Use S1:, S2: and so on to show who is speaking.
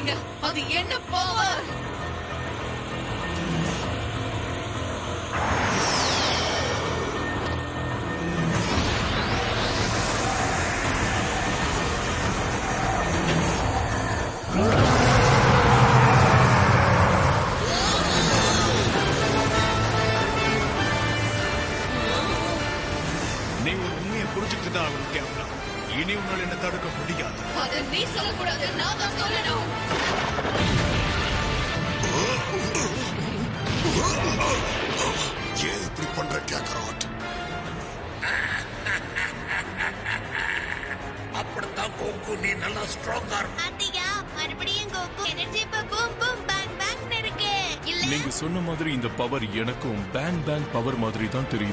S1: சொல்றீங்க? அது என்ன பவர்?
S2: நீ ஒரு உண்மையை புரிஞ்சுக்கிட்டு தான் ஆகணும் கேப்டா. இனி உன்னால் என்ன தடுக்க முடியாது.
S1: அதை நீ சொல்லக்கூடாது, நான் தான் சொல்லணும்.
S2: ஏன் இப்படி பண்ற கேக்கராட்? அப்படித்தான் கோகு, நீ நல்லா ஸ்ட்ராங்கா இருக்க.
S3: பாத்தியா, மறுபடியும் Goku energy boom boom bang bang இருக்கு. இல்ல
S4: நீங்க சொன்ன மாதிரி இந்த பவர் எனக்கும் பேங் பேங் பவர் மாதிரி தான் தெரியுது.